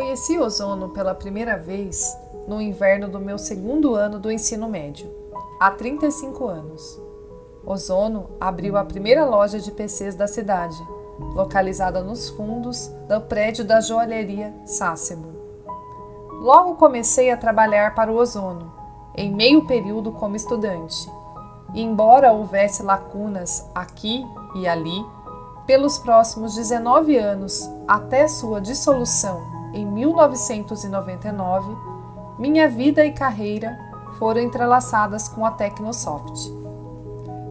Conheci Ozono pela primeira vez no inverno do meu segundo ano do ensino médio, há 35 anos. Ozono abriu a primeira loja de PCs da cidade, localizada nos fundos do prédio da joalheria Sácebo. Logo comecei a trabalhar para o Ozono, em meio período como estudante. E embora houvesse lacunas aqui e ali, pelos próximos 19 anos até sua dissolução em 1999, minha vida e carreira foram entrelaçadas com a Tecnosoft.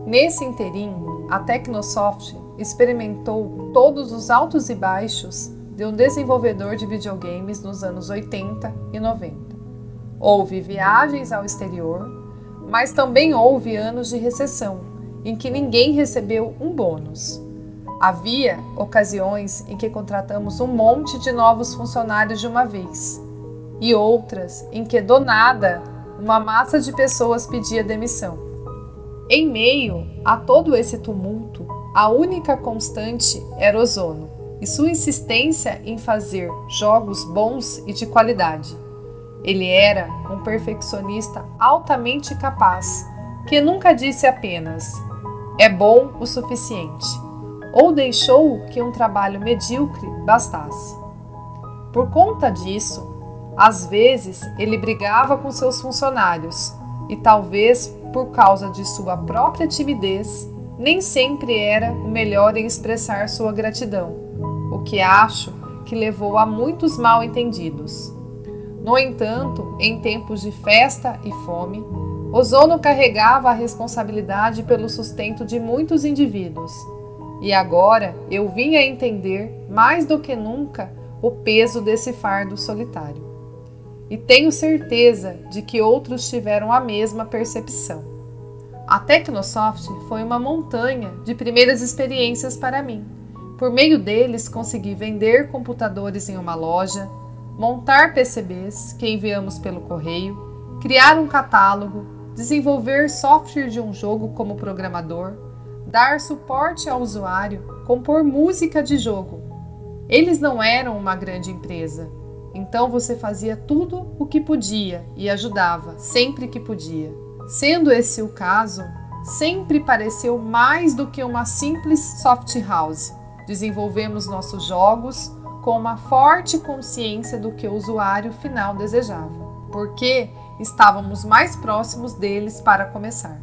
Nesse interim, a Tecnosoft experimentou todos os altos e baixos de um desenvolvedor de videogames nos anos 80 e 90. Houve viagens ao exterior, mas também houve anos de recessão, em que ninguém recebeu um bônus. Havia ocasiões em que contratamos um monte de novos funcionários de uma vez, e outras em que, do nada, uma massa de pessoas pedia demissão. Em meio a todo esse tumulto, a única constante era Ozono e sua insistência em fazer jogos bons e de qualidade. Ele era um perfeccionista altamente capaz, que nunca disse apenas "é bom o suficiente", ou deixou que um trabalho medíocre bastasse. Por conta disso, às vezes ele brigava com seus funcionários e talvez por causa de sua própria timidez, nem sempre era o melhor em expressar sua gratidão, o que acho que levou a muitos mal-entendidos. No entanto, em tempos de festa e fome, Ozono carregava a responsabilidade pelo sustento de muitos indivíduos. E agora eu vim a entender, mais do que nunca, o peso desse fardo solitário. E tenho certeza de que outros tiveram a mesma percepção. A Tecnosoft foi uma montanha de primeiras experiências para mim. Por meio deles consegui vender computadores em uma loja, montar PCBs que enviamos pelo correio, criar um catálogo, desenvolver software de um jogo como programador, dar suporte ao usuário, compor música de jogo. Eles não eram uma grande empresa, então você fazia tudo o que podia e ajudava sempre que podia. Sendo esse o caso, sempre pareceu mais do que uma simples soft house. Desenvolvemos nossos jogos com uma forte consciência do que o usuário final desejava, porque estávamos mais próximos deles para começar.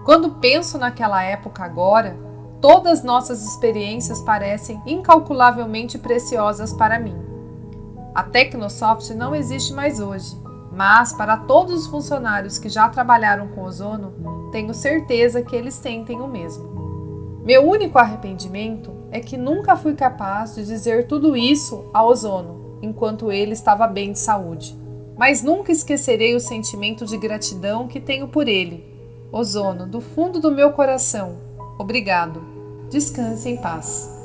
Quando penso naquela época agora, todas nossas experiências parecem incalculavelmente preciosas para mim. A Tecnosoft não existe mais hoje, mas para todos os funcionários que já trabalharam com Ozono, tenho certeza que eles sentem o mesmo. Meu único arrependimento é que nunca fui capaz de dizer tudo isso a Ozono, enquanto ele estava bem de saúde. Mas nunca esquecerei o sentimento de gratidão que tenho por ele. Ozono, do fundo do meu coração, obrigado. Descanse em paz.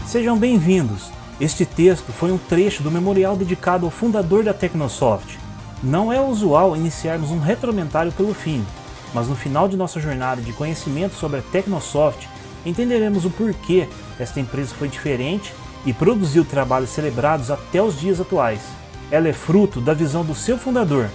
Sejam bem-vindos! Este texto foi um trecho do memorial dedicado ao fundador da Tecnosoft. Não é usual iniciarmos um retromentário pelo fim, mas no final de nossa jornada de conhecimento sobre a Tecnosoft, entenderemos o porquê esta empresa foi diferente e produziu trabalhos celebrados até os dias atuais. Ela é fruto da visão do seu fundador,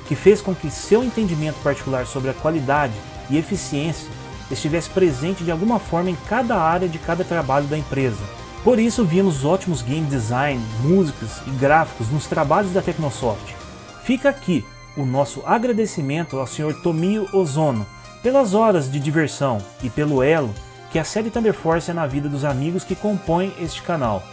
que fez com que seu entendimento particular sobre a qualidade e eficiência estivesse presente de alguma forma em cada área de cada trabalho da empresa. Por isso vimos ótimos game design, músicas e gráficos nos trabalhos da Tecnosoft. Fica aqui o nosso agradecimento ao Sr. Tomio Ozono pelas horas de diversão e pelo elo que a série Thunder Force é na vida dos amigos que compõem este canal.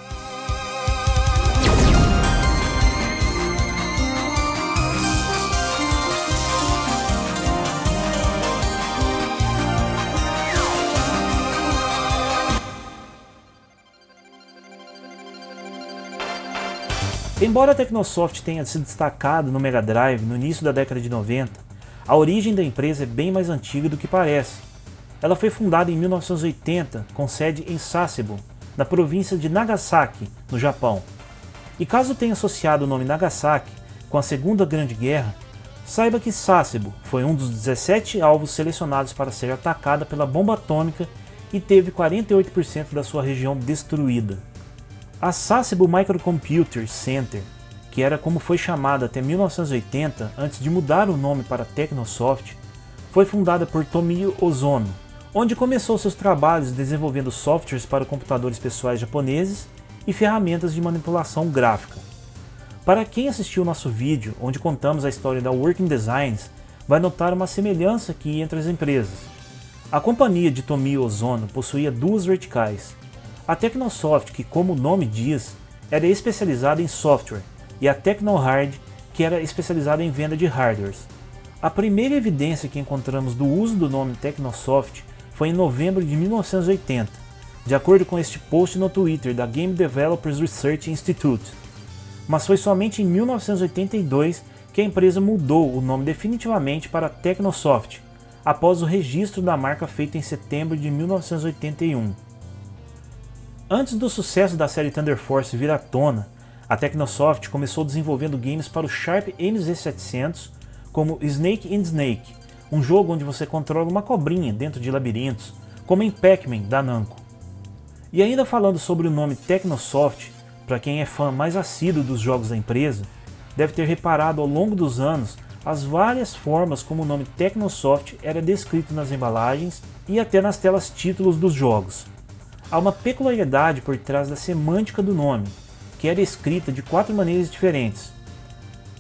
Embora a Tecnosoft tenha se destacado no Mega Drive no início da década de 90, A origem da empresa é bem mais antiga do que parece. Ela foi fundada em 1980 com sede em Sasebo, na província de Nagasaki, no Japão. E caso tenha associado o nome Nagasaki com a Segunda Grande Guerra, saiba que Sasebo foi um dos 17 alvos selecionados para ser atacada pela bomba atômica e teve 48% da sua região destruída. A Sasebo Microcomputer Center, que era como foi chamada até 1980 antes de mudar o nome para Technosoft, foi fundada por Tomio Ozono, onde começou seus trabalhos desenvolvendo softwares para computadores pessoais japoneses e ferramentas de manipulação gráfica. Para quem assistiu nosso vídeo, onde contamos a história da Working Designs, vai notar uma semelhança aqui entre as empresas. A companhia de Tomio Ozono possuía duas verticais. A Technosoft, que como o nome diz, era especializada em software, e a Technohard, que era especializada em venda de hardwares. A primeira evidência que encontramos do uso do nome Technosoft foi em novembro de 1980, de acordo com este post no Twitter da Game Developers Research Institute. Mas foi somente em 1982 que a empresa mudou o nome definitivamente para Technosoft, após o registro da marca feito em setembro de 1981. Antes do sucesso da série Thunder Force vir à tona, a Technosoft começou desenvolvendo games para o Sharp MZ700, como Snake and Snake, um jogo onde você controla uma cobrinha dentro de labirintos, como em Pac-Man da Namco. E ainda falando sobre o nome Technosoft, para quem é fã mais assíduo dos jogos da empresa, deve ter reparado ao longo dos anos as várias formas como o nome Technosoft era descrito nas embalagens e até nas telas títulos dos jogos. Há uma peculiaridade por trás da semântica do nome, que era escrita de 4 maneiras diferentes.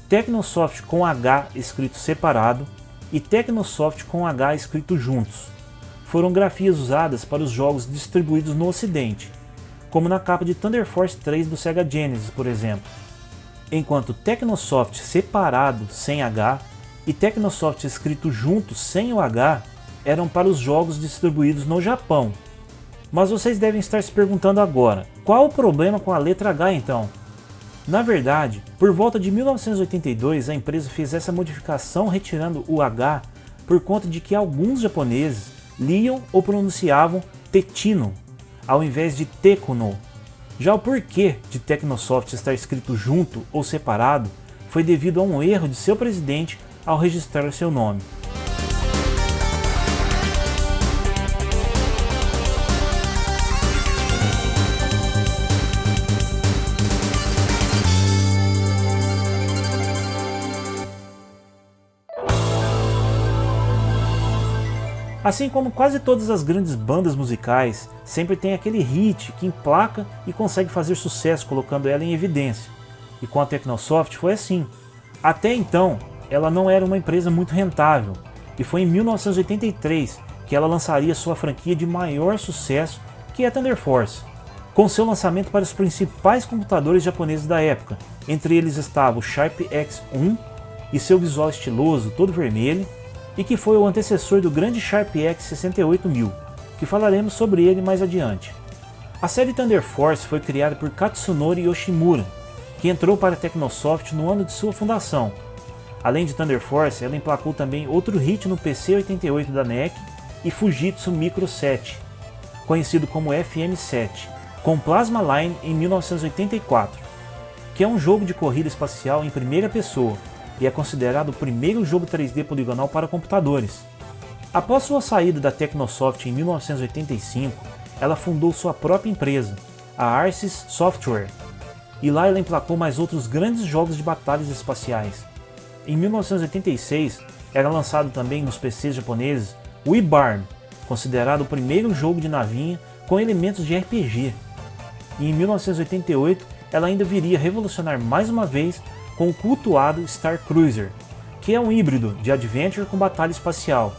Technosoft com H escrito separado e Technosoft com H escrito juntos. Foram grafias usadas para os jogos distribuídos no ocidente, como na capa de Thunder Force 3 do Sega Genesis, por exemplo. Enquanto Technosoft separado sem H e Technosoft escrito junto sem o H eram para os jogos distribuídos no Japão. Mas vocês devem estar se perguntando agora, qual o problema com a letra H então? Na verdade, por volta de 1982 a empresa fez essa modificação retirando o H por conta de que alguns japoneses liam ou pronunciavam Tetino, ao invés de Tekuno. Já o porquê de Technosoft estar escrito junto ou separado foi devido a um erro de seu presidente ao registrar seu nome. Assim como quase todas as grandes bandas musicais, sempre tem aquele hit que emplaca e consegue fazer sucesso colocando ela em evidência. E com a Technosoft foi assim. Até então, ela não era uma empresa muito rentável, e foi em 1983 que ela lançaria sua franquia de maior sucesso, que é Thunder Force, com seu lançamento para os principais computadores japoneses da época. Entre eles estava o Sharp X1 e seu visual estiloso, todo vermelho, e que foi o antecessor do grande Sharp X68000, que falaremos sobre ele mais adiante. A série Thunder Force foi criada por Katsunori Yoshimura, que entrou para a Technosoft no ano de sua fundação. Além de Thunder Force, ela emplacou também outro hit no PC-88 da NEC e Fujitsu Micro 7, conhecido como FM7, com Plasma Line em 1984, que é um jogo de corrida espacial em primeira pessoa, e é considerado o primeiro jogo 3D poligonal para computadores. Após sua saída da Technosoft em 1985, ela fundou sua própria empresa, a Arsys Software, e lá ela emplacou mais outros grandes jogos de batalhas espaciais. Em 1986, era lançado também nos PCs japoneses o Ibarm, considerado o primeiro jogo de navinha com elementos de RPG. E em 1988, ela ainda viria revolucionar mais uma vez com o cultuado Star Cruiser, que é um híbrido de adventure com batalha espacial,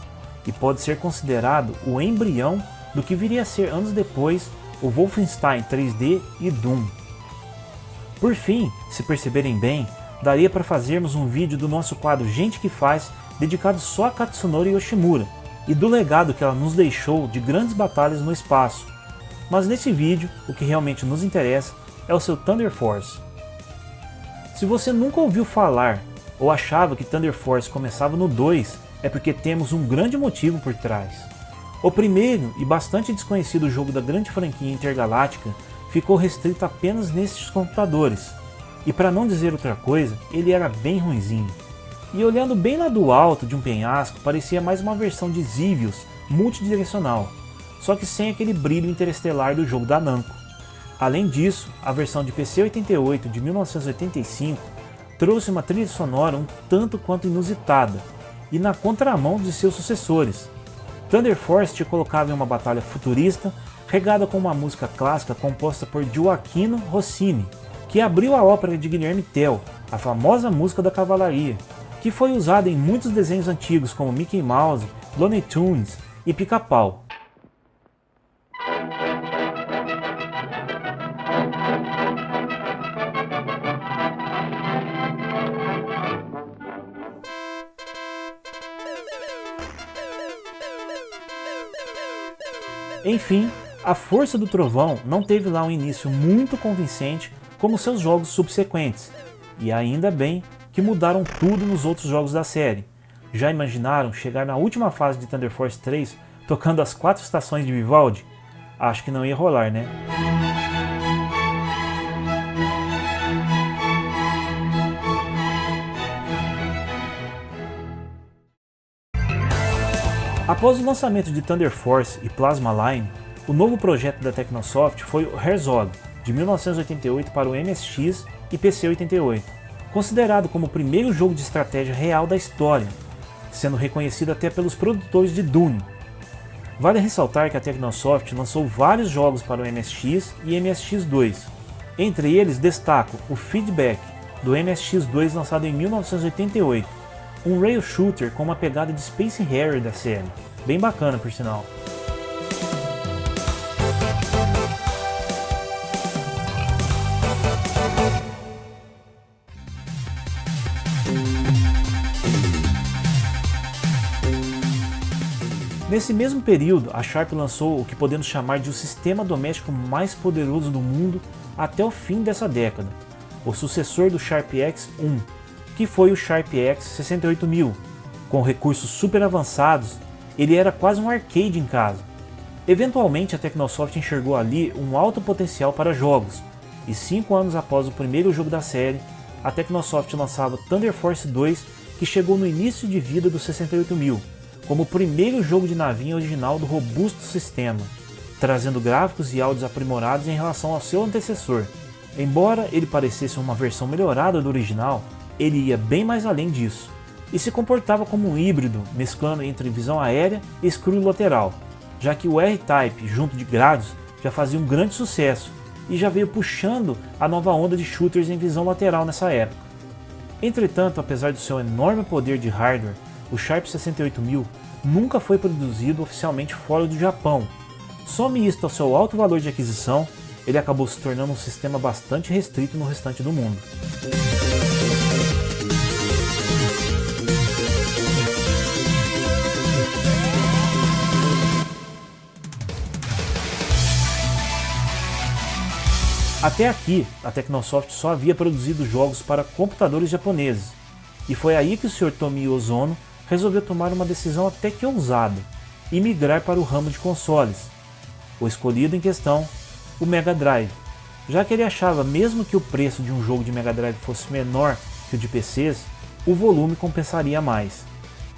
e pode ser considerado o embrião do que viria a ser anos depois o Wolfenstein 3D e Doom. Por fim, se perceberem bem, daria para fazermos um vídeo do nosso quadro Gente que Faz, dedicado só a Katsunori Yoshimura, e do legado que ela nos deixou de grandes batalhas no espaço. Mas nesse vídeo, o que realmente nos interessa é o seu Thunder Force. Se você nunca ouviu falar ou achava que Thunder Force começava no 2 é porque temos um grande motivo por trás. O primeiro e bastante desconhecido jogo da grande franquia intergaláctica ficou restrito apenas nestes computadores, e para não dizer outra coisa, ele era bem ruinzinho. E olhando bem lá do alto de um penhasco, parecia mais uma versão de Xivios multidirecional, só que sem aquele brilho interestelar do jogo da Namco. Além disso, a versão de PC 88 de 1985 trouxe uma trilha sonora um tanto quanto inusitada, e na contramão de seus sucessores. Thunder Force te colocava em uma batalha futurista, regada com uma música clássica composta por Gioachino Rossini, que abriu a ópera de Guilherme Tell, a famosa música da cavalaria, que foi usada em muitos desenhos antigos como Mickey Mouse, Looney Tunes e Pica-Pau. Enfim, a Força do Trovão não teve lá um início muito convincente como seus jogos subsequentes, e ainda bem que mudaram tudo nos outros jogos da série. Já imaginaram chegar na última fase de Thunder Force 3 tocando as 4 estações de Vivaldi? Acho que não ia rolar, né? Após o lançamento de Thunder Force e Plasma Line, o novo projeto da Technosoft foi o Herzog, de 1988 para o MSX e PC 88, considerado como o primeiro jogo de estratégia real da história, sendo reconhecido até pelos produtores de Dune. Vale ressaltar que a Technosoft lançou vários jogos para o MSX e MSX2. Entre eles destaco o Feedback, do MSX2 lançado em 1988, um rail shooter com uma pegada de Space Harrier da série, bem bacana por sinal. Nesse mesmo período, a Sharp lançou o que podemos chamar de o sistema doméstico mais poderoso do mundo até o fim dessa década, o sucessor do Sharp X1, que foi o Sharp X 68000. Com recursos super avançados, ele era quase um arcade em casa. Eventualmente a Technosoft enxergou ali um alto potencial para jogos, e 5 anos após o primeiro jogo da série, a Technosoft lançava Thunder Force 2, que chegou no início de vida do 68000, como o primeiro jogo de navinha original do robusto sistema, trazendo gráficos e áudios aprimorados em relação ao seu antecessor. Embora ele parecesse uma versão melhorada do original, ele ia bem mais além disso, e se comportava como um híbrido, mesclando entre visão aérea e screw lateral, já que o R-Type junto de Gradius já fazia um grande sucesso, e já veio puxando a nova onda de shooters em visão lateral nessa época. Entretanto, apesar do seu enorme poder de hardware, o Sharp 68000 nunca foi produzido oficialmente fora do Japão. Some isto ao seu alto valor de aquisição, ele acabou se tornando um sistema bastante restrito no restante do mundo. Até aqui, a Technosoft só havia produzido jogos para computadores japoneses, e foi aí que o Sr. Tomio Ozono resolveu tomar uma decisão até que ousada, e migrar para o ramo de consoles. O escolhido em questão, o Mega Drive, já que ele achava mesmo que o preço de um jogo de Mega Drive fosse menor que o de PCs, o volume compensaria mais.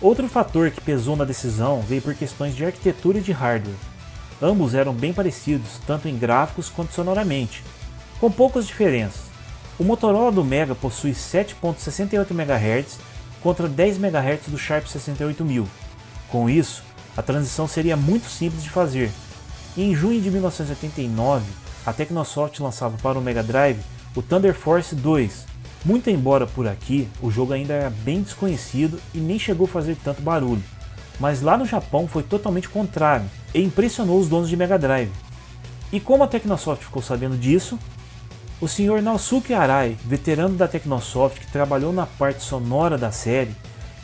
Outro fator que pesou na decisão veio por questões de arquitetura e de hardware. Ambos eram bem parecidos, tanto em gráficos quanto sonoramente, com poucas diferenças. O Motorola do Mega possui 7.68 MHz contra 10 MHz do Sharp 68000. Com isso, a transição seria muito simples de fazer. E em junho de 1989, a Technosoft lançava para o Mega Drive o Thunder Force 2. Muito embora por aqui o jogo ainda era bem desconhecido e nem chegou a fazer tanto barulho, mas lá no Japão foi totalmente contrário e impressionou os donos de Mega Drive. E como a Technosoft ficou sabendo disso, o Sr. Naosuke Arai, veterano da Technosoft que trabalhou na parte sonora da série,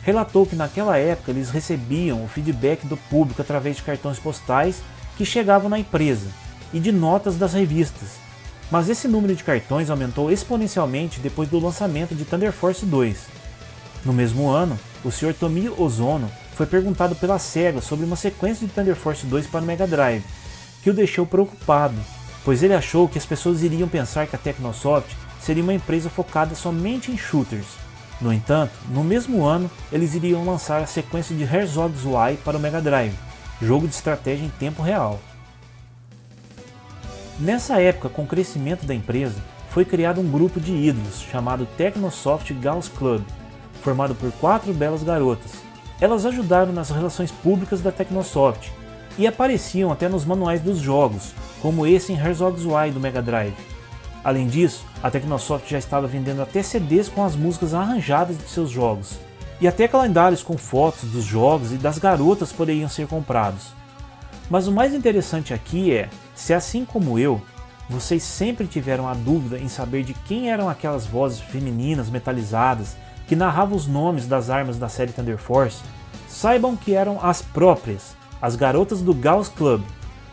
relatou que naquela época eles recebiam o feedback do público através de cartões postais que chegavam na empresa e de notas das revistas, mas esse número de cartões aumentou exponencialmente depois do lançamento de Thunder Force 2. No mesmo ano, o Sr. Tomio Ozono foi perguntado pela SEGA sobre uma sequência de Thunder Force 2 para o Mega Drive, que o deixou preocupado, pois ele achou que as pessoas iriam pensar que a Technosoft seria uma empresa focada somente em shooters. No entanto, no mesmo ano, eles iriam lançar a sequência de Herzog Zwei para o Mega Drive, jogo de estratégia em tempo real. Nessa época, com o crescimento da empresa, foi criado um grupo de ídolos chamado Technosoft Girls Club, formado por 4 belas garotas. Elas ajudaram nas relações públicas da Technosoft e apareciam até nos manuais dos jogos, como esse em Herzog Zwei do Mega Drive. Além disso, a Technosoft já estava vendendo até CDs com as músicas arranjadas de seus jogos, e até calendários com fotos dos jogos e das garotas poderiam ser comprados. Mas o mais interessante aqui é, se assim como eu, vocês sempre tiveram a dúvida em saber de quem eram aquelas vozes femininas metalizadas que narravam os nomes das armas da série Thunder Force, saibam que eram as próprias, as garotas do Girls Club.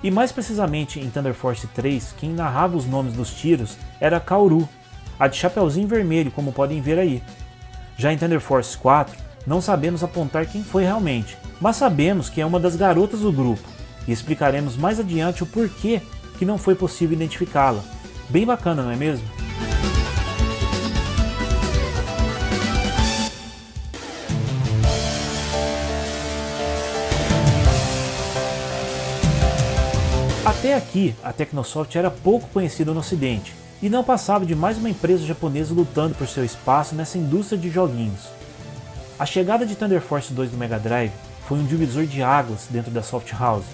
E mais precisamente em Thunder Force 3, quem narrava os nomes dos tiros era a Kaoru, a de chapeuzinho vermelho, como podem ver aí. Já em Thunder Force 4, não sabemos apontar quem foi realmente, mas sabemos que é uma das garotas do grupo, e explicaremos mais adiante o porquê que não foi possível identificá-la. Bem bacana, não é mesmo? Até aqui, a Technosoft era pouco conhecida no ocidente, e não passava de mais uma empresa japonesa lutando por seu espaço nessa indústria de joguinhos. A chegada de Thunder Force 2 do Mega Drive foi um divisor de águas dentro da Soft House.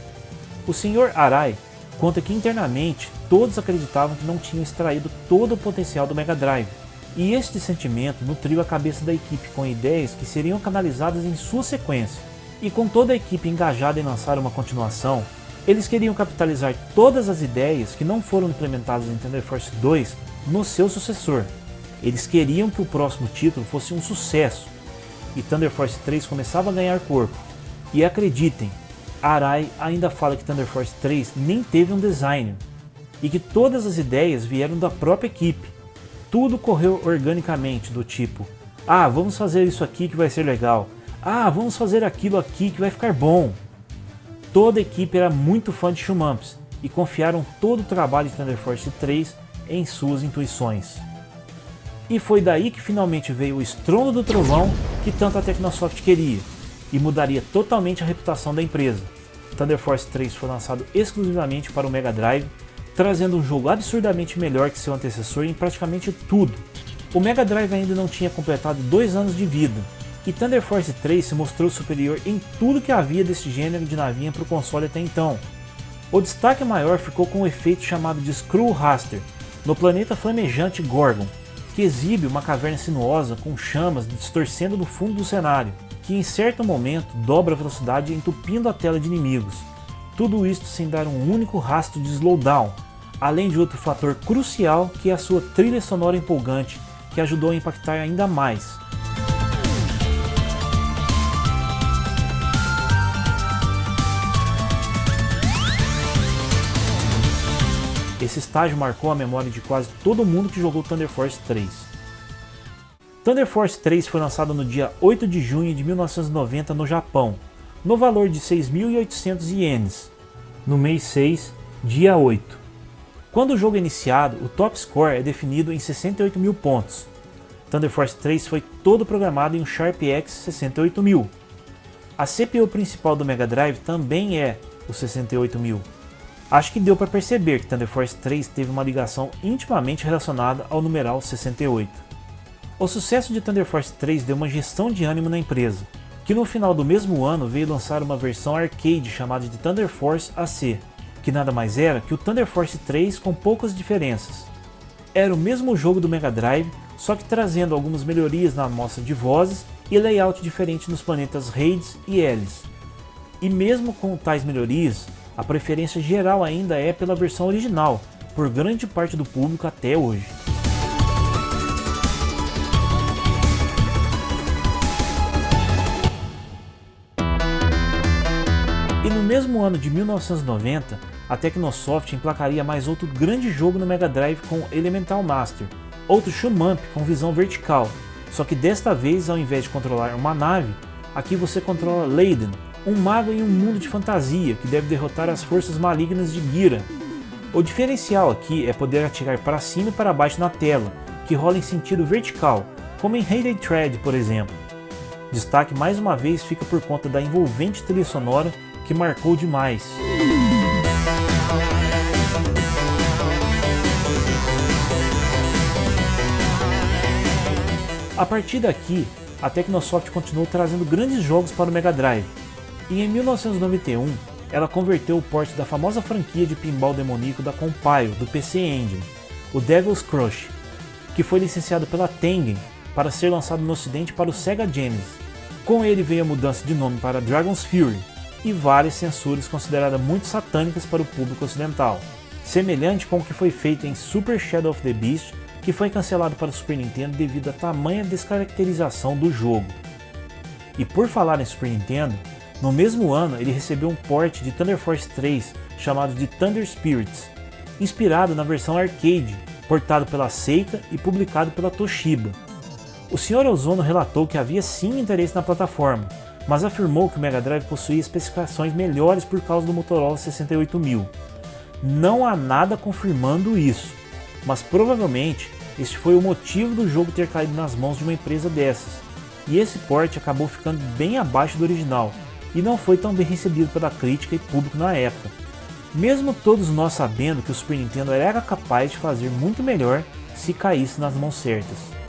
O Sr. Arai conta que internamente todos acreditavam que não tinham extraído todo o potencial do Mega Drive, e este sentimento nutriu a cabeça da equipe com ideias que seriam canalizadas em sua sequência. E com toda a equipe engajada em lançar uma continuação, eles queriam capitalizar todas as ideias que não foram implementadas em Thunder Force 2 no seu sucessor. Eles queriam que o próximo título fosse um sucesso, e Thunder Force 3 começava a ganhar corpo. E acreditem, Arai ainda fala que Thunder Force 3 nem teve um designer, e que todas as ideias vieram da própria equipe. Tudo correu organicamente, do tipo, vamos fazer isso aqui que vai ser legal, vamos fazer aquilo aqui que vai ficar bom. Toda a equipe era muito fã de Shumamps e confiaram todo o trabalho de Thunder Force 3 em suas intuições. E foi daí que finalmente veio o estrondo do trovão que tanto a Technosoft queria, e mudaria totalmente a reputação da empresa. Thunder Force 3 foi lançado exclusivamente para o Mega Drive, trazendo um jogo absurdamente melhor que seu antecessor em praticamente tudo. O Mega Drive ainda não tinha completado 2 anos de vida, e Thunder Force 3 se mostrou superior em tudo que havia desse gênero de navinha para o console até então. O destaque maior ficou com o efeito chamado de Skrull Raster, no planeta flamejante Gorgon, que exibe uma caverna sinuosa com chamas distorcendo no fundo do cenário, que em certo momento dobra a velocidade entupindo a tela de inimigos. Tudo isto sem dar um único rastro de slowdown, além de outro fator crucial que é a sua trilha sonora empolgante, que ajudou a impactar ainda mais. Esse estágio marcou a memória de quase todo mundo que jogou Thunder Force 3. Thunder Force 3 foi lançado no dia 8 de junho de 1990 no Japão, no valor de 6.800 ienes, no mês 6, dia 8. Quando o jogo é iniciado, o top score é definido em 68 mil pontos. Thunder Force 3 foi todo programado em um Sharp X 68000. A CPU principal do Mega Drive também é o 68000. Acho que deu para perceber que Thunder Force 3 teve uma ligação intimamente relacionada ao numeral 68. O sucesso de Thunder Force 3 deu uma injeção de ânimo na empresa, que no final do mesmo ano veio lançar uma versão arcade chamada de Thunder Force AC, que nada mais era que o Thunder Force 3 com poucas diferenças. Era o mesmo jogo do Mega Drive, só que trazendo algumas melhorias na amostra de vozes e layout diferente nos planetas Hades e Hellis. E mesmo com tais melhorias, a preferência geral ainda é pela versão original, por grande parte do público até hoje. E no mesmo ano de 1990, a Technosoft emplacaria mais outro grande jogo no Mega Drive com Elemental Master, outro shoot 'em up com visão vertical, só que desta vez ao invés de controlar uma nave, Aqui você controla Leiden, um mago em um mundo de fantasia que deve derrotar as forças malignas de Gira. O diferencial aqui é poder atirar para cima e para baixo na tela, que rola em sentido vertical, como em Heyday Thread, por exemplo. Destaque mais uma vez fica por conta da envolvente trilha sonora que marcou demais. A partir daqui, a Technosoft continuou trazendo grandes jogos para o Mega Drive, e em 1991 ela converteu o port da famosa franquia de pinball demoníaco da Compile do PC Engine, o Devil's Crush, que foi licenciado pela Tengen para ser lançado no ocidente para o Sega Genesis. Com ele veio a mudança de nome para Dragon's Fury e várias censuras consideradas muito satânicas para o público ocidental, semelhante com o que foi feito em Super Shadow of the Beast, que foi cancelado para o Super Nintendo devido à tamanha descaracterização do jogo. E por falar em Super Nintendo, no mesmo ano ele recebeu um port de Thunder Force 3 chamado de Thunder Spirits, inspirado na versão arcade, portado pela Seika e publicado pela Toshiba. O Sr. Ozono relatou que havia sim interesse na plataforma, mas afirmou que o Mega Drive possuía especificações melhores por causa do Motorola 68000. Não há nada confirmando isso, mas provavelmente este foi o motivo do jogo ter caído nas mãos de uma empresa dessas, e esse port acabou ficando bem abaixo do original e não foi tão bem recebido pela crítica e público na época, mesmo todos nós sabendo que o Super Nintendo era capaz de fazer muito melhor se caísse nas mãos certas.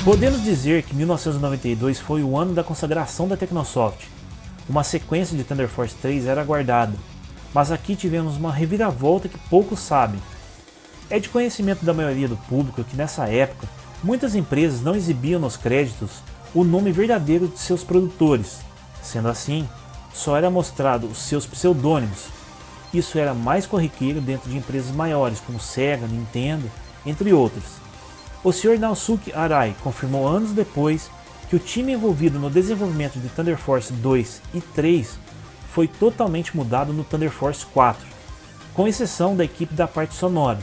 Podemos dizer que 1992 foi o ano da consagração da Technosoft. Uma sequência de Thunder Force 3 era aguardada, mas aqui tivemos uma reviravolta que poucos sabem. É de conhecimento da maioria do público que nessa época, muitas empresas não exibiam nos créditos o nome verdadeiro de seus produtores. Sendo assim, só era mostrado os seus pseudônimos. Isso era mais corriqueiro dentro de empresas maiores como Sega, Nintendo, entre outras. O Sr. Naosuke Arai confirmou anos depois que o time envolvido no desenvolvimento de Thunder Force 2 e 3 foi totalmente mudado no Thunder Force 4, com exceção da equipe da parte sonora.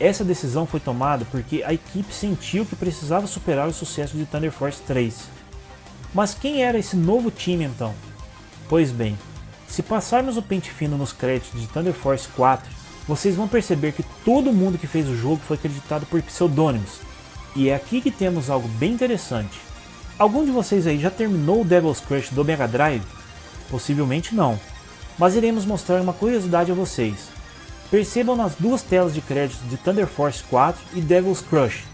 Essa decisão foi tomada porque a equipe sentiu que precisava superar o sucesso de Thunder Force 3. Mas quem era esse novo time então? Pois bem, se passarmos o pente fino nos créditos de Thunder Force 4, vocês vão perceber que todo mundo que fez o jogo foi acreditado por pseudônimos, e é aqui que temos algo bem interessante. Algum de vocês aí já terminou o Devil's Crush do Mega Drive? Possivelmente não, mas iremos mostrar uma curiosidade a vocês. Percebam nas duas telas de créditos de Thunder Force 4 e Devil's Crush,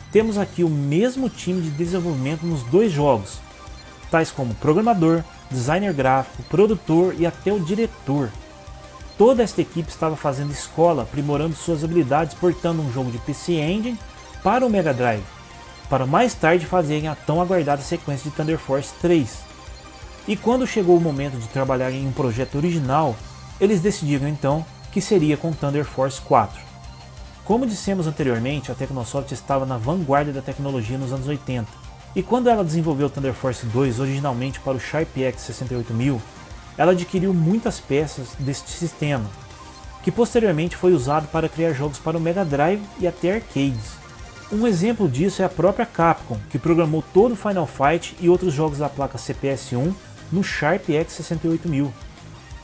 temos aqui o mesmo time de desenvolvimento nos dois jogos, tais como programador, designer gráfico, produtor e até o diretor. Toda esta equipe estava fazendo escola, aprimorando suas habilidades portando um jogo de PC Engine para o Mega Drive, para mais tarde fazerem a tão aguardada sequência de Thunder Force 3. E quando chegou o momento de trabalhar em um projeto original, eles decidiram então que seria com Thunder Force 4. Como dissemos anteriormente, a Technosoft estava na vanguarda da tecnologia nos anos 80, e quando ela desenvolveu Thunder Force 2 originalmente para o Sharp X 68000, ela adquiriu muitas peças deste sistema, que posteriormente foi usado para criar jogos para o Mega Drive e até arcades. Um exemplo disso é a própria Capcom, que programou todo o Final Fight e outros jogos da placa CPS-1 no Sharp X 68000.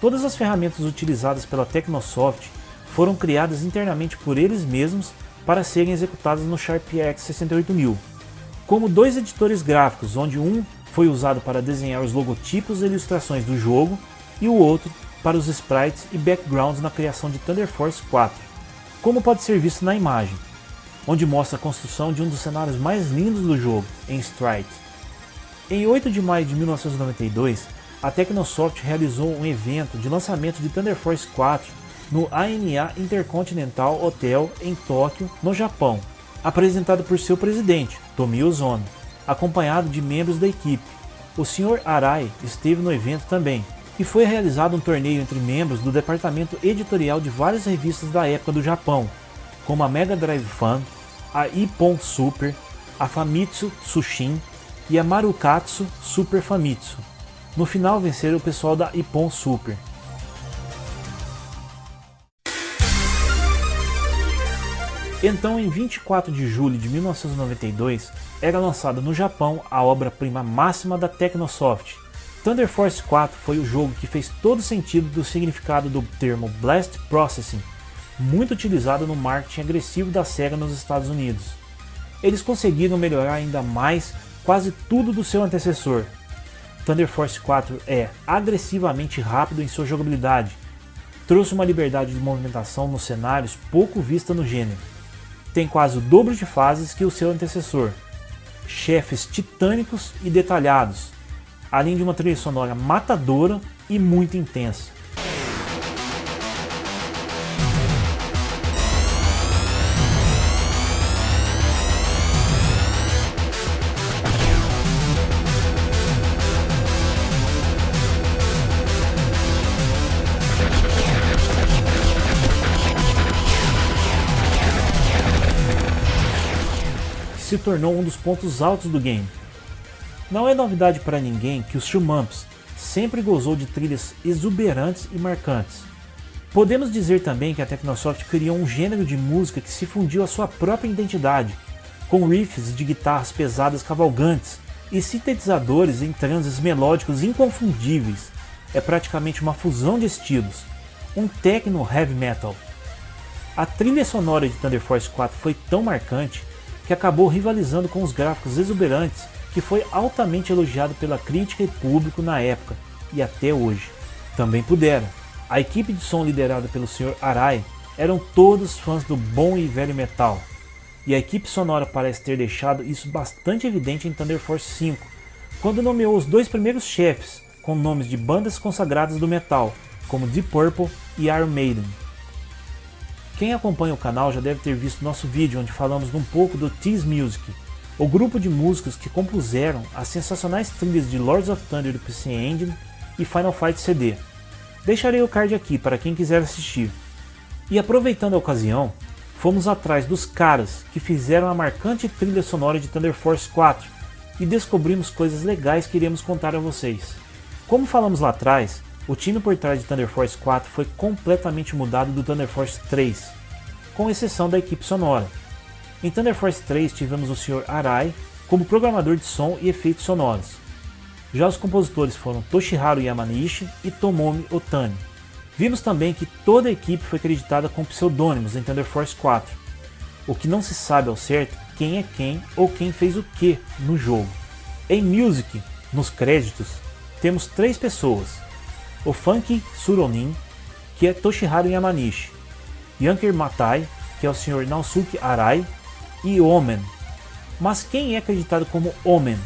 Todas as ferramentas utilizadas pela Technosoft foram criadas internamente por eles mesmos para serem executadas no Sharp X 68000, como dois editores gráficos, onde um foi usado para desenhar os logotipos e ilustrações do jogo, e o outro para os sprites e backgrounds na criação de Thunder Force 4, como pode ser visto na imagem, onde mostra a construção de um dos cenários mais lindos do jogo, em Stride. Em 8 de maio de 1992, a Technosoft realizou um evento de lançamento de Thunder Force 4 no ANA Intercontinental Hotel em Tóquio, no Japão, apresentado por seu presidente, Tomio Ozono, acompanhado de membros da equipe. O Sr. Arai esteve no evento também, e foi realizado um torneio entre membros do departamento editorial de várias revistas da época do Japão, como a Mega Drive Fan, a Ippon Super, a Famitsu Tsushin e a Marukatsu Super Famitsu. No final venceram o pessoal da Ippon Super. Então, em 24 de julho de 1992, era lançada no Japão a obra-prima máxima da Technosoft. Thunder Force 4 foi o jogo que fez todo sentido do significado do termo Blast Processing, muito utilizado no marketing agressivo da SEGA nos Estados Unidos. Eles conseguiram melhorar ainda mais quase tudo do seu antecessor. Thunder Force 4 é agressivamente rápido em sua jogabilidade, trouxe uma liberdade de movimentação nos cenários pouco vista no gênero. Tem quase o dobro de fases que o seu antecessor, chefes titânicos e detalhados, além de uma trilha sonora matadora e muito intensa. Se tornou um dos pontos altos do game. Não é novidade para ninguém que os shoot-'em-ups sempre gozou de trilhas exuberantes e marcantes. Podemos dizer também que a Technosoft criou um gênero de música que se fundiu à sua própria identidade, com riffs de guitarras pesadas cavalgantes e sintetizadores em transes melódicos inconfundíveis. É praticamente uma fusão de estilos, um techno heavy metal. A trilha sonora de Thunder Force 4 foi tão marcante que acabou rivalizando com os gráficos exuberantes, que foi altamente elogiado pela crítica e público na época, e até hoje. Também puderam. A equipe de som liderada pelo Sr. Arai eram todos fãs do bom e velho metal, e a equipe sonora parece ter deixado isso bastante evidente em Thunder Force 5, quando nomeou os dois primeiros chefes com nomes de bandas consagradas do metal, como Deep Purple e Iron Maiden. Quem acompanha o canal já deve ter visto nosso vídeo onde falamos um pouco do Tease Music, o grupo de músicos que compuseram as sensacionais trilhas de Lords of Thunder do PC Engine e Final Fight CD. Deixarei o card aqui para quem quiser assistir. E aproveitando a ocasião, fomos atrás dos caras que fizeram a marcante trilha sonora de Thunder Force 4 e descobrimos coisas legais que iremos contar a vocês. Como falamos lá atrás, o time por trás de Thunder Force 4 foi completamente mudado do Thunder Force 3, com exceção da equipe sonora. Em Thunder Force 3 tivemos o Sr. Arai como programador de som e efeitos sonoros. Já os compositores foram Toshiharu Yamanishi e Tomomi Otani. Vimos também que toda a equipe foi creditada com pseudônimos em Thunder Force 4, o que não se sabe ao certo quem é quem ou quem fez o que no jogo. Em Music, nos créditos, temos 3 pessoas: o Funky Suronin, que é Toshiharu Yamanishi, Yanker Matai, que é o Sr. Naosuke Arai, e Omen. Mas quem é acreditado como Omen?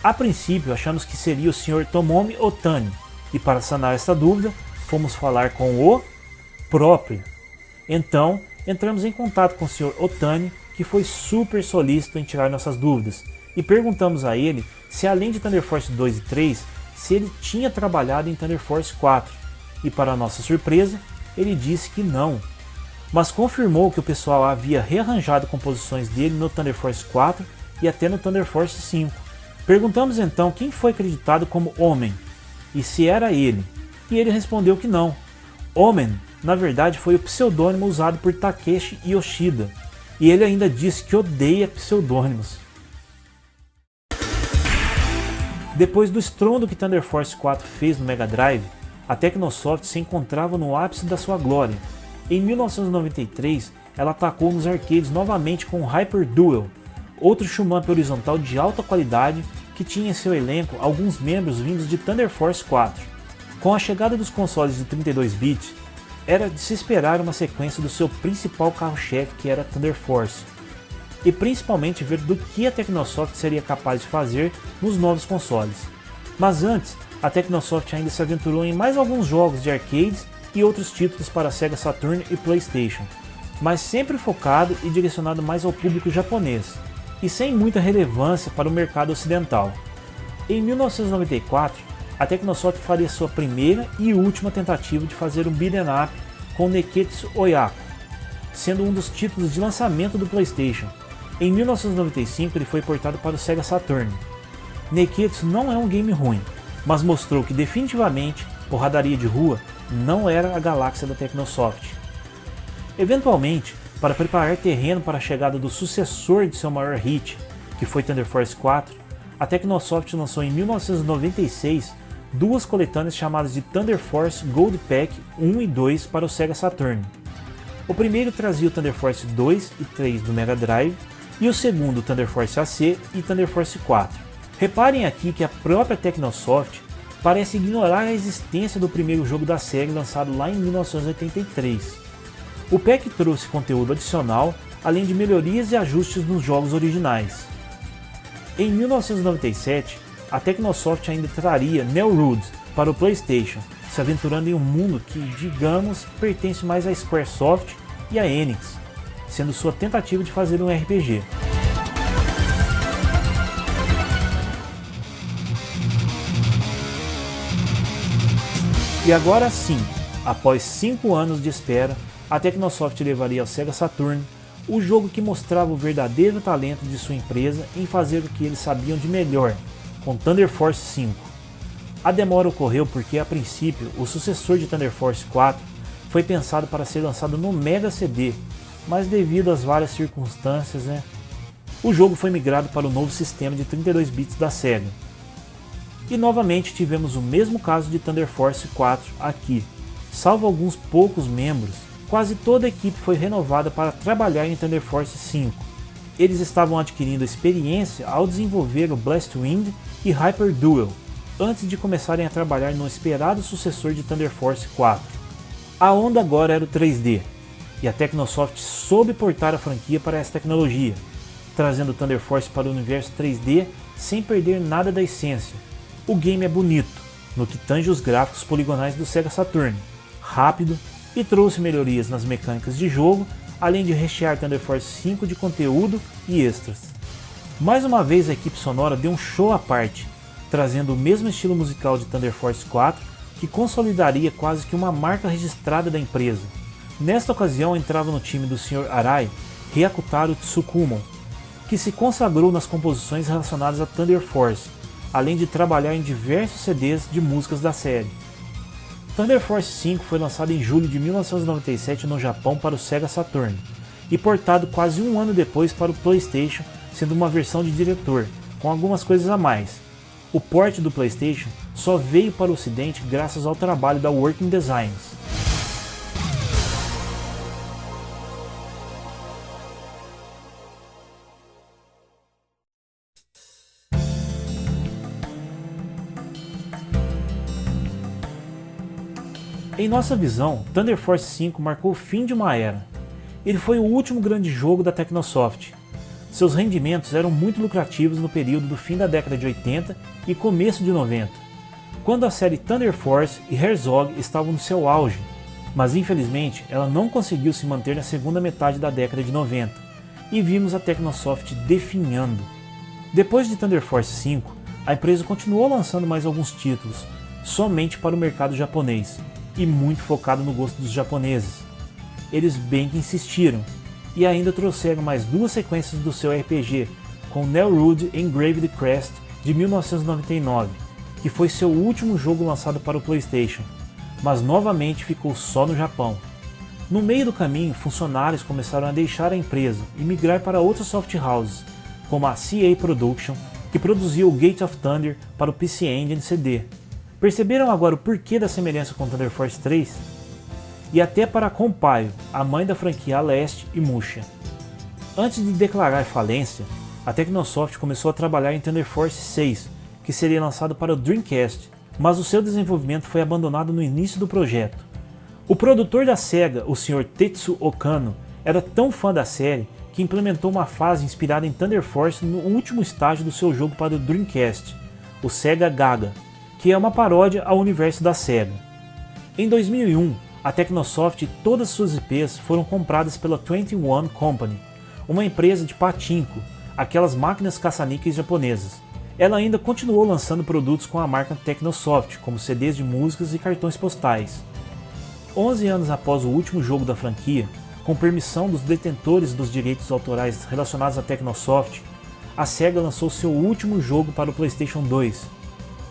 A princípio achamos que seria o Sr. Tomomi Otani, e para sanar esta dúvida, fomos falar com o próprio. Então, entramos em contato com o Sr. Otani, que foi super solícito em tirar nossas dúvidas, e perguntamos a ele se além de Thunder Force 2 e 3, se ele tinha trabalhado em Thunder Force 4, e para nossa surpresa, ele disse que não, mas confirmou que o pessoal havia rearranjado composições dele no Thunder Force 4 e até no Thunder Force 5. Perguntamos então quem foi acreditado como Omen, e se era ele, e ele respondeu que não. Omen, na verdade, foi o pseudônimo usado por Takeshi Yoshida, e ele ainda disse que odeia pseudônimos. Depois do estrondo que Thunder Force 4 fez no Mega Drive, a Technosoft se encontrava no ápice da sua glória. Em 1993, ela atacou nos arcades novamente com o Hyper Duel, outro shoot-'em-up horizontal de alta qualidade que tinha em seu elenco alguns membros vindos de Thunder Force 4. Com a chegada dos consoles de 32 bits, era de se esperar uma sequência do seu principal carro-chefe, que era Thunder Force, e principalmente ver do que a Technosoft seria capaz de fazer nos novos consoles. Mas antes, a Technosoft ainda se aventurou em mais alguns jogos de arcades e outros títulos para Sega Saturn e PlayStation, mas sempre focado e direcionado mais ao público japonês, e sem muita relevância para o mercado ocidental. Em 1994, a Technosoft faria sua primeira e última tentativa de fazer um beat'em up com Neketsu Oyako, sendo um dos títulos de lançamento do PlayStation, Em 1995 ele foi portado para o Sega Saturn. Neketsu não é um game ruim, mas mostrou que definitivamente porradaria de rua não era a galáxia da Technosoft. Eventualmente, para preparar terreno para a chegada do sucessor de seu maior hit, que foi Thunder Force 4, a Technosoft lançou em 1996 duas coletâneas chamadas de Thunder Force Gold Pack 1 e 2 para o Sega Saturn. O primeiro trazia o Thunder Force 2 e 3 do Mega Drive e o segundo o Thunder Force AC e Thunder Force 4. Reparem aqui que a própria Technosoft parece ignorar a existência do primeiro jogo da série lançado lá em 1983. O pack trouxe conteúdo adicional, além de melhorias e ajustes nos jogos originais. Em 1997, a Technosoft ainda traria Nelrude para o PlayStation, se aventurando em um mundo que, digamos, pertence mais à Squaresoft e à Enix, sendo sua tentativa de fazer um RPG. E agora sim, após 5 anos de espera, a Technosoft levaria ao Sega Saturn o jogo que mostrava o verdadeiro talento de sua empresa em fazer o que eles sabiam de melhor, com Thunder Force 5. A demora ocorreu porque, a princípio, o sucessor de Thunder Force 4 foi pensado para ser lançado no Mega CD, mas devido às várias circunstâncias, o jogo foi migrado para o novo sistema de 32 bits da Sega. E novamente tivemos o mesmo caso de Thunder Force 4 aqui. Salvo alguns poucos membros, quase toda a equipe foi renovada para trabalhar em Thunder Force 5. Eles estavam adquirindo experiência ao desenvolver o Blast Wind e Hyper Duel, antes de começarem a trabalhar no esperado sucessor de Thunder Force 4. A onda agora era o 3D, e a Technosoft soube portar a franquia para essa tecnologia, trazendo Thunder Force para o universo 3D sem perder nada da essência. O game é bonito, no que tange os gráficos poligonais do Sega Saturn, rápido e trouxe melhorias nas mecânicas de jogo, além de rechear Thunder Force 5 de conteúdo e extras. Mais uma vez a equipe sonora deu um show à parte, trazendo o mesmo estilo musical de Thunder Force 4, que consolidaria quase que uma marca registrada da empresa. Nesta ocasião entrava no time do Sr. Arai Hyakutaro Tsukumon, que se consagrou nas composições relacionadas a Thunder Force, além de trabalhar em diversos CDs de músicas da série. Thunder Force 5 foi lançado em julho de 1997 no Japão para o Sega Saturn e portado quase um ano depois para o PlayStation, sendo uma versão de diretor, com algumas coisas a mais. O port do PlayStation só veio para o ocidente graças ao trabalho da Working Designs. Em nossa visão, Thunder Force 5 marcou o fim de uma era. Ele foi o último grande jogo da Technosoft. Seus rendimentos eram muito lucrativos no período do fim da década de 80 e começo de 90, quando a série Thunder Force e Herzog estavam no seu auge, mas infelizmente ela não conseguiu se manter na segunda metade da década de 90, e vimos a Technosoft definhando. Depois de Thunder Force 5, a empresa continuou lançando mais alguns títulos, somente para o mercado japonês, e muito focado no gosto dos japoneses. Eles bem que insistiram, e ainda trouxeram mais duas sequências do seu RPG, com Nelrude Engraved Crest de 1999, que foi seu último jogo lançado para o PlayStation, mas novamente ficou só no Japão. No meio do caminho, funcionários começaram a deixar a empresa e migrar para outras soft houses, como a CA Production, que produziu o Gate of Thunder para o PC Engine CD. Perceberam agora o porquê da semelhança com Thunder Force 3? E até para a Compile, a mãe da franquia Leste e Musha. Antes de declarar falência, a Technosoft começou a trabalhar em Thunder Force 6, que seria lançado para o Dreamcast, mas o seu desenvolvimento foi abandonado no início do projeto. O produtor da SEGA, o Sr. Tetsu Okano, era tão fã da série que implementou uma fase inspirada em Thunder Force no último estágio do seu jogo para o Dreamcast, o Sega Gaga, que é uma paródia ao universo da SEGA. Em 2001, a Technosoft e todas suas IPs foram compradas pela 21 Company, uma empresa de pachinko, aquelas máquinas caça-níqueis japonesas. Ela ainda continuou lançando produtos com a marca Technosoft, como CDs de músicas e cartões postais. 11 anos após o último jogo da franquia, com permissão dos detentores dos direitos autorais relacionados à Technosoft, a SEGA lançou seu último jogo para o PlayStation 2.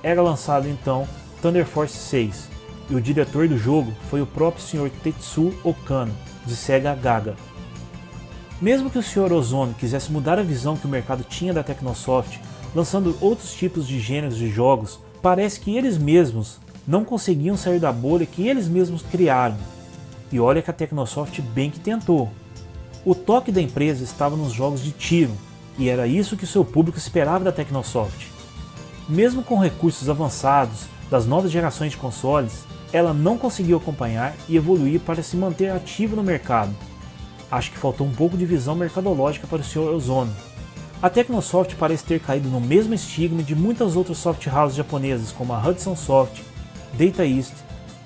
Era lançado então Thunder Force 6, e o diretor do jogo foi o próprio Sr. Tetsuo Okano, de Sega Gaga. Mesmo que o Sr. Ozono quisesse mudar a visão que o mercado tinha da Technosoft, lançando outros tipos de gêneros de jogos, parece que eles mesmos não conseguiam sair da bolha que eles mesmos criaram. E olha que a Technosoft bem que tentou. O toque da empresa estava nos jogos de tiro, e era isso que seu público esperava da Technosoft. Mesmo com recursos avançados das novas gerações de consoles, ela não conseguiu acompanhar e evoluir para se manter ativa no mercado. Acho que faltou um pouco de visão mercadológica para o Sr. Ozono. A Technosoft parece ter caído no mesmo estigma de muitas outras soft houses japonesas como a Hudson Soft, Data East,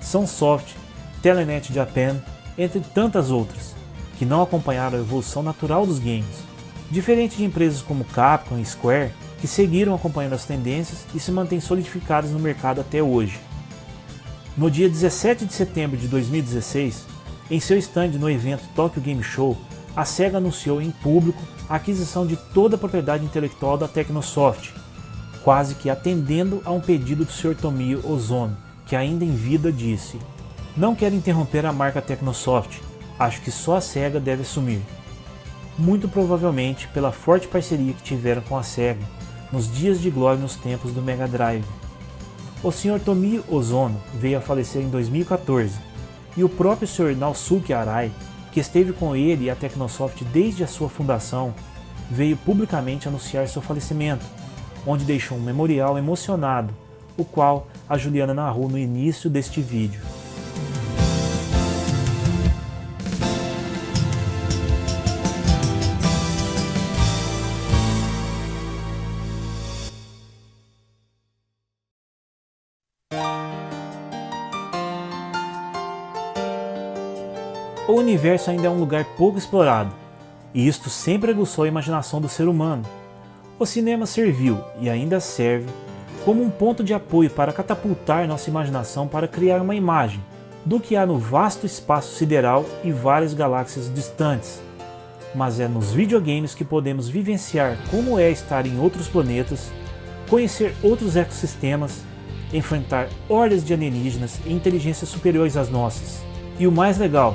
Sunsoft, Telenet Japan, entre tantas outras, que não acompanharam a evolução natural dos games. Diferente de empresas como Capcom e Square, que seguiram acompanhando as tendências e se mantêm solidificadas no mercado até hoje. No dia 17 de setembro de 2016, em seu stand no evento Tokyo Game Show, a SEGA anunciou em público a aquisição de toda a propriedade intelectual da Technosoft, quase que atendendo a um pedido do Sr. Tomio Ozono, que ainda em vida disse: "Não quero interromper a marca Technosoft, acho que só a SEGA deve assumir." Muito provavelmente pela forte parceria que tiveram com a SEGA nos dias de glória nos tempos do Mega Drive. O Sr. Tomio Ozono veio a falecer em 2014, e o próprio Sr. Naosuke Arai, que esteve com ele e a Technosoft desde a sua fundação, veio publicamente anunciar seu falecimento, onde deixou um memorial emocionado, o qual a Juliana narrou no início deste vídeo. O universo ainda é um lugar pouco explorado, e isto sempre aguçou a imaginação do ser humano. O cinema serviu, e ainda serve, como um ponto de apoio para catapultar nossa imaginação para criar uma imagem do que há no vasto espaço sideral e várias galáxias distantes. Mas é nos videogames que podemos vivenciar como é estar em outros planetas, conhecer outros ecossistemas, enfrentar hordas de alienígenas e inteligências superiores às nossas. E o mais legal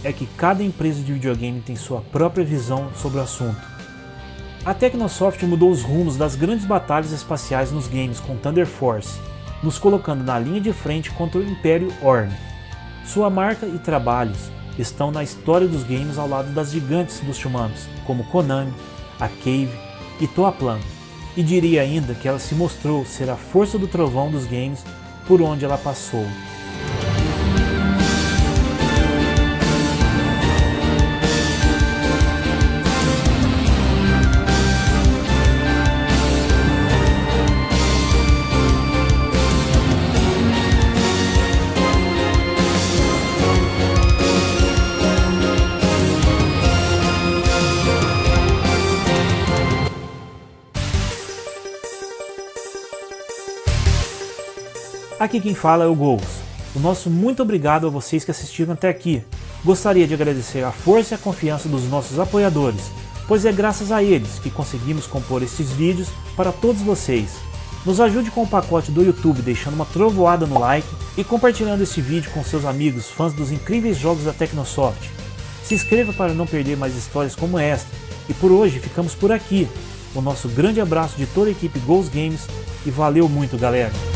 é que cada empresa de videogame tem sua própria visão sobre o assunto. A Technosoft mudou os rumos das grandes batalhas espaciais nos games com Thunder Force, nos colocando na linha de frente contra o Império Orn. Sua marca e trabalhos estão na história dos games ao lado das gigantes dos shumanos, como Konami, a Cave e Toaplan, e diria ainda que ela se mostrou ser a força do trovão dos games por onde ela passou. Aqui quem fala é o Gols. O nosso muito obrigado a vocês que assistiram até aqui. Gostaria de agradecer a força e a confiança dos nossos apoiadores, pois é graças a eles que conseguimos compor estes vídeos para todos vocês. Nos ajude com o pacote do YouTube deixando uma trovoada no like e compartilhando esse vídeo com seus amigos fãs dos incríveis jogos da Technosoft. Se inscreva para não perder mais histórias como esta. E por hoje ficamos por aqui. O nosso grande abraço de toda a equipe Gols Games e valeu muito, galera!